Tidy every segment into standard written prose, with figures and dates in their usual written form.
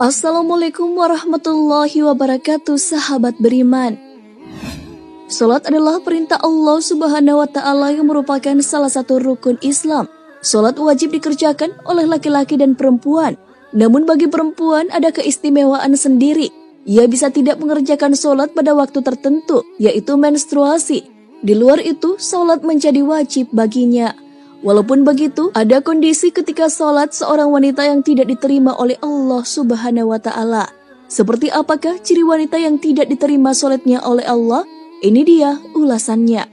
Assalamualaikum warahmatullahi wabarakatuh, sahabat beriman. Salat adalah perintah Allah Subhanahu wa Ta'ala yang merupakan salah satu rukun Islam. Salat wajib dikerjakan oleh laki-laki dan perempuan. Namun bagi perempuan ada keistimewaan sendiri. Ia bisa tidak mengerjakan salat pada waktu tertentu, yaitu menstruasi. Di luar itu, salat menjadi wajib baginya. Walaupun begitu, ada kondisi ketika salat seorang wanita yang tidak diterima oleh Allah Subhanahu wa Ta'ala. Seperti apakah ciri wanita yang tidak diterima salatnya oleh Allah? Ini dia ulasannya.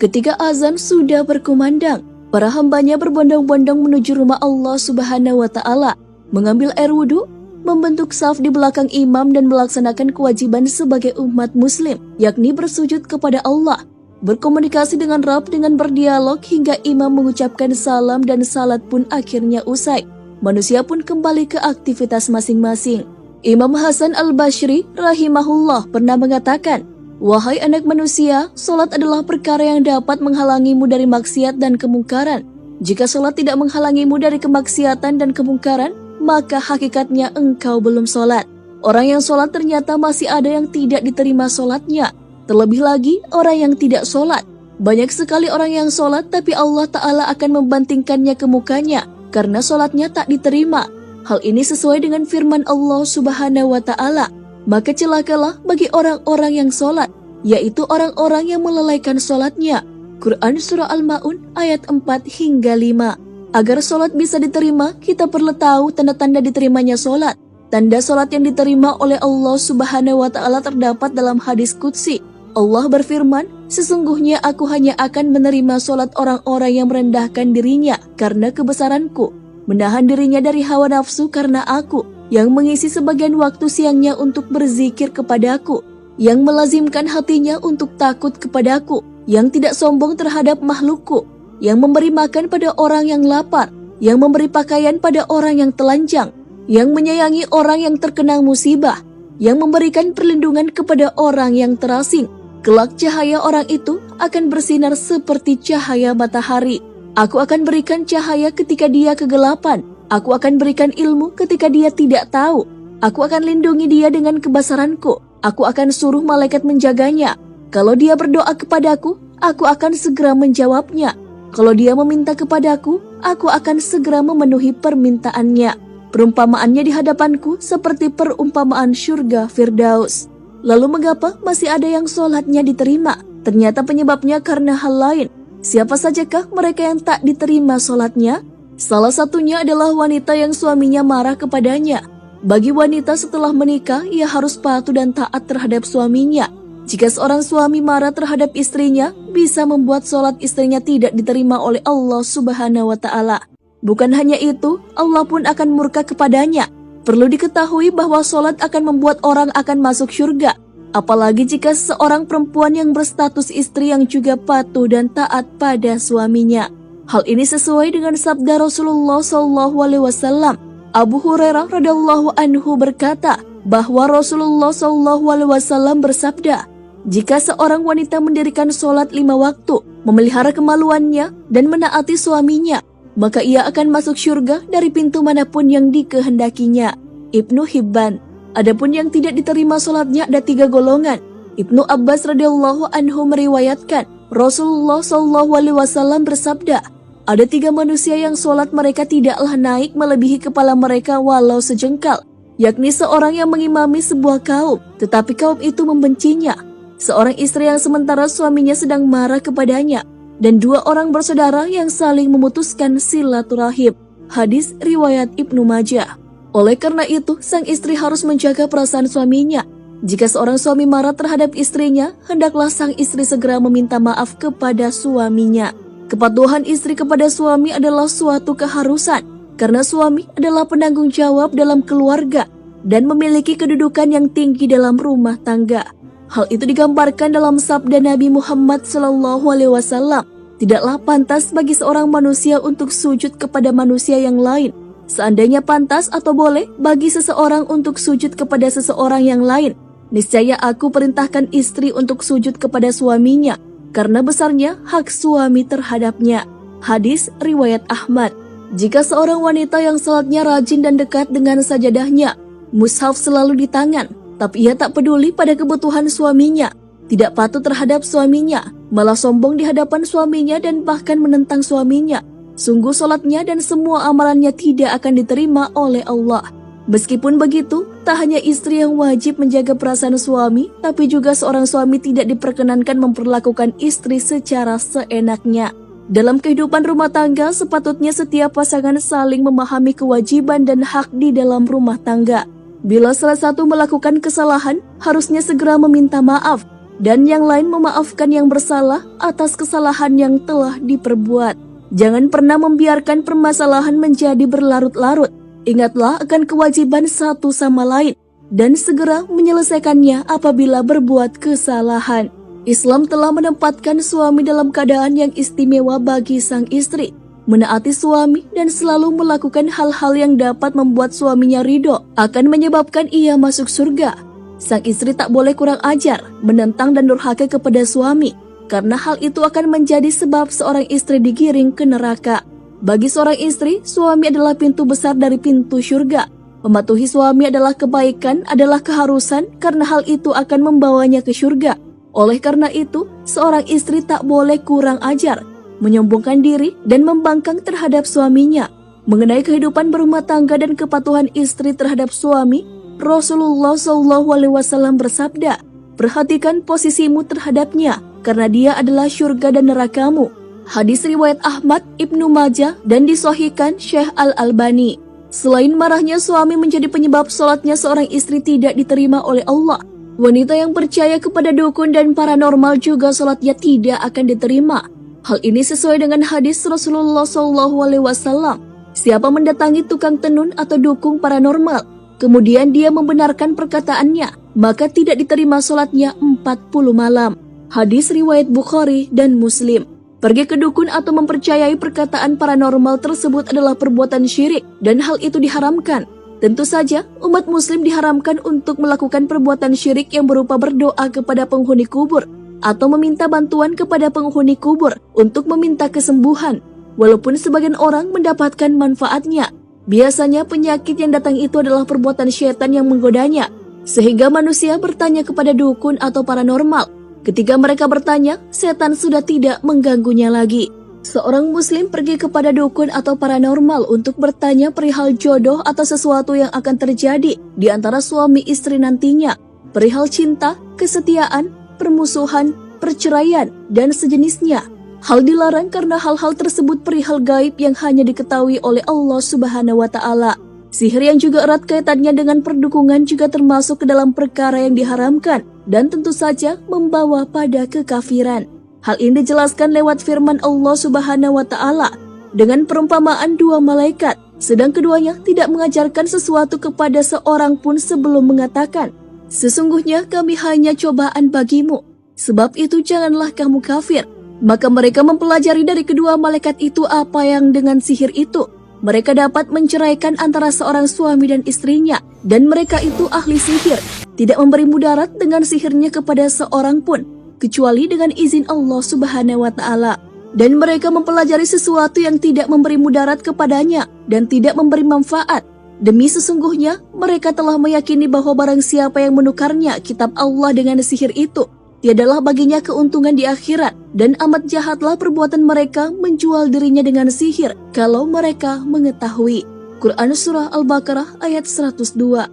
Ketika azan sudah berkumandang, para hambanya berbondong-bondong menuju rumah Allah Subhanahu wa Ta'ala, mengambil air wudhu, membentuk saf di belakang imam dan melaksanakan kewajiban sebagai umat muslim, yakni bersujud kepada Allah, berkomunikasi dengan Rabb dengan berdialog hingga imam mengucapkan salam dan salat pun akhirnya usai. Manusia pun kembali ke aktivitas masing-masing. Imam Hasan al-Basri rahimahullah pernah mengatakan, "Wahai anak manusia, salat adalah perkara yang dapat menghalangimu dari maksiat dan kemungkaran. Jika salat tidak menghalangimu dari kemaksiatan dan kemungkaran, maka hakikatnya engkau belum salat." Orang yang salat ternyata masih ada yang tidak diterima salatnya. Terlebih lagi orang yang tidak sholat. Banyak sekali orang yang sholat tapi Allah Ta'ala akan membantingkannya ke mukanya karena sholatnya tak diterima. Hal ini sesuai dengan firman Allah Subhanahu wa Ta'ala. Maka celakalah bagi orang-orang yang sholat, yaitu orang-orang yang melalaikan sholatnya. Quran Surah Al-Ma'un ayat 4 hingga 5. Agar sholat bisa diterima, kita perlu tahu tanda-tanda diterimanya sholat. Tanda sholat yang diterima oleh Allah Subhanahu wa Ta'ala terdapat dalam hadis qudsi. Allah berfirman, "Sesungguhnya aku hanya akan menerima sholat orang-orang yang merendahkan dirinya karena kebesaranku, menahan dirinya dari hawa nafsu karena aku, yang mengisi sebagian waktu siangnya untuk berzikir kepadaku, yang melazimkan hatinya untuk takut kepadaku, yang tidak sombong terhadap makhlukku, yang memberi makan pada orang yang lapar, yang memberi pakaian pada orang yang telanjang, yang menyayangi orang yang terkena musibah, yang memberikan perlindungan kepada orang yang terasing. Kelak cahaya orang itu akan bersinar seperti cahaya matahari. Aku akan berikan cahaya ketika dia kegelapan. Aku akan berikan ilmu ketika dia tidak tahu. Aku akan lindungi dia dengan kebesaranku. Aku akan suruh malaikat menjaganya. Kalau dia berdoa kepadaku, aku akan segera menjawabnya. Kalau dia meminta kepadaku, aku akan segera memenuhi permintaannya. Perumpamaannya di hadapanku seperti perumpamaan syurga Firdaus." Lalu mengapa masih ada yang sholatnya diterima? Ternyata penyebabnya karena hal lain. Siapa sajakah mereka yang tak diterima sholatnya? Salah satunya adalah wanita yang suaminya marah kepadanya. Bagi wanita setelah menikah, ia harus patuh dan taat terhadap suaminya. Jika seorang suami marah terhadap istrinya, bisa membuat sholat istrinya tidak diterima oleh Allah Subhanahu wa Ta'ala. Bukan hanya itu, Allah pun akan murka kepadanya. Perlu diketahui bahwa sholat akan membuat orang akan masuk syurga. Apalagi jika seorang perempuan yang berstatus istri yang juga patuh dan taat pada suaminya. Hal ini sesuai dengan sabda Rasulullah SAW. Abu Hurairah radhiyallahu anhu berkata bahwa Rasulullah SAW bersabda, "Jika seorang wanita mendirikan sholat 5 waktu, memelihara kemaluannya dan menaati suaminya, maka ia akan masuk syurga dari pintu manapun yang dikehendakinya." Ibnu Hibban. Adapun yang tidak diterima sholatnya ada 3 golongan. Ibnu Abbas radhiyallahu anhu meriwayatkan, Rasulullah SAW bersabda, "Ada 3 manusia yang sholat mereka tidaklah naik melebihi kepala mereka walau sejengkal, yakni seorang yang mengimami sebuah kaum, tetapi kaum itu membencinya, seorang istri yang sementara suaminya sedang marah kepadanya, dan 2 orang bersaudara yang saling memutuskan silaturahim." Hadis riwayat Ibnu Majah. Oleh karena itu, sang istri harus menjaga perasaan suaminya. Jika seorang suami marah terhadap istrinya, hendaklah sang istri segera meminta maaf kepada suaminya. Kepatuhan istri kepada suami adalah suatu keharusan, karena suami adalah penanggung jawab dalam keluarga dan memiliki kedudukan yang tinggi dalam rumah tangga. Hal itu digambarkan dalam sabda Nabi Muhammad SAW. Tidaklah pantas bagi seorang manusia untuk sujud kepada manusia yang lain. Seandainya pantas atau boleh bagi seseorang untuk sujud kepada seseorang yang lain, niscaya aku perintahkan istri untuk sujud kepada suaminya, karena besarnya hak suami terhadapnya. Hadis riwayat Ahmad. Jika seorang wanita yang salatnya rajin dan dekat dengan sajadahnya, mushaf selalu di tangan, tapi ia tak peduli pada kebutuhan suaminya, tidak patuh terhadap suaminya, malah sombong di hadapan suaminya dan bahkan menentang suaminya, sungguh salatnya dan semua amalannya tidak akan diterima oleh Allah. Meskipun begitu, tak hanya istri yang wajib menjaga perasaan suami, tapi juga seorang suami tidak diperkenankan memperlakukan istri secara seenaknya. Dalam kehidupan rumah tangga, sepatutnya setiap pasangan saling memahami kewajiban dan hak di dalam rumah tangga. Bila salah satu melakukan kesalahan, harusnya segera meminta maaf, dan yang lain memaafkan yang bersalah atas kesalahan yang telah diperbuat. Jangan pernah membiarkan permasalahan menjadi berlarut-larut. Ingatlah akan kewajiban satu sama lain dan segera menyelesaikannya apabila berbuat kesalahan. Islam telah menempatkan suami dalam keadaan yang istimewa bagi sang istri, menaati suami dan selalu melakukan hal-hal yang dapat membuat suaminya ridho akan menyebabkan ia masuk surga. Sang istri tak boleh kurang ajar, menentang dan durhaka kepada suami, karena hal itu akan menjadi sebab seorang istri digiring ke neraka. Bagi seorang istri, suami adalah pintu besar dari pintu surga. Mematuhi suami adalah kebaikan, adalah keharusan, karena hal itu akan membawanya ke surga. Oleh karena itu, seorang istri tak boleh kurang ajar, menyombongkan diri dan membangkang terhadap suaminya. Mengenai kehidupan berumah tangga dan kepatuhan istri terhadap suami, Rasulullah SAW bersabda, "Perhatikan posisimu terhadapnya, karena dia adalah surga dan nerakamu." Hadis riwayat Ahmad, Ibnu Majah, dan disahihkan Syekh Al-Albani. Selain marahnya suami menjadi penyebab salatnya seorang istri tidak diterima oleh Allah, wanita yang percaya kepada dukun dan paranormal juga salatnya tidak akan diterima. Hal ini sesuai dengan hadis Rasulullah SAW. Siapa mendatangi tukang tenun atau dukun paranormal, kemudian dia membenarkan perkataannya, maka tidak diterima salatnya 40 malam. Hadis riwayat Bukhari dan Muslim. Pergi ke dukun atau mempercayai perkataan paranormal tersebut adalah perbuatan syirik dan hal itu diharamkan. Tentu saja, umat muslim diharamkan untuk melakukan perbuatan syirik yang berupa berdoa kepada penghuni kubur atau meminta bantuan kepada penghuni kubur untuk meminta kesembuhan. Walaupun sebagian orang mendapatkan manfaatnya, biasanya penyakit yang datang itu adalah perbuatan syaitan yang menggodanya, sehingga manusia bertanya kepada dukun atau paranormal. Ketika mereka bertanya, setan sudah tidak mengganggunya lagi. Seorang muslim pergi kepada dukun atau paranormal untuk bertanya perihal jodoh atau sesuatu yang akan terjadi di antara suami istri nantinya, perihal cinta, kesetiaan, permusuhan, perceraian, dan sejenisnya. Hal dilarang karena hal-hal tersebut perihal gaib yang hanya diketahui oleh Allah Subhanahu wa Ta'ala. Sihir yang juga erat kaitannya dengan perdukungan juga termasuk ke dalam perkara yang diharamkan dan tentu saja membawa pada kekafiran. Hal ini dijelaskan lewat firman Allah Subhanahu wa Ta'ala dengan perumpamaan dua malaikat, sedang keduanya tidak mengajarkan sesuatu kepada seorang pun sebelum mengatakan, "Sesungguhnya kami hanya cobaan bagimu, sebab itu janganlah kamu kafir." Maka mereka mempelajari dari kedua malaikat itu apa yang dengan sihir itu mereka dapat menceraikan antara seorang suami dan istrinya, dan mereka itu ahli sihir, tidak memberi mudarat dengan sihirnya kepada seorang pun, kecuali dengan izin Allah Subhanahu wa Ta'ala. Dan mereka mempelajari sesuatu yang tidak memberi mudarat kepadanya dan tidak memberi manfaat. Demi sesungguhnya mereka telah meyakini bahwa barang siapa yang menukarnya kitab Allah dengan sihir itu, tiadalah baginya keuntungan di akhirat, dan amat jahatlah perbuatan mereka menjual dirinya dengan sihir kalau mereka mengetahui. Quran Surah Al-Baqarah ayat 102.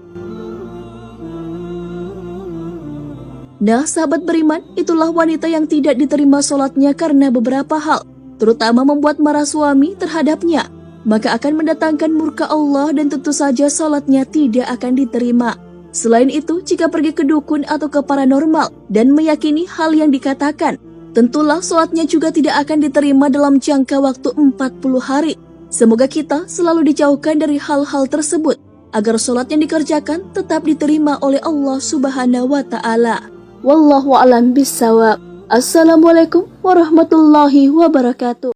Nah, sahabat beriman, itulah wanita yang tidak diterima sholatnya karena beberapa hal, terutama membuat marah suami terhadapnya, maka akan mendatangkan murka Allah dan tentu saja sholatnya tidak akan diterima. Selain itu, jika pergi ke dukun atau ke paranormal dan meyakini hal yang dikatakan, tentulah sholatnya juga tidak akan diterima dalam jangka waktu 40 hari. Semoga kita selalu dijauhkan dari hal-hal tersebut, agar sholat yang dikerjakan tetap diterima oleh Allah Subhanahu wa Ta'ala. Wallahu a'lam bishawab. Assalamualaikum warahmatullahi wabarakatuh.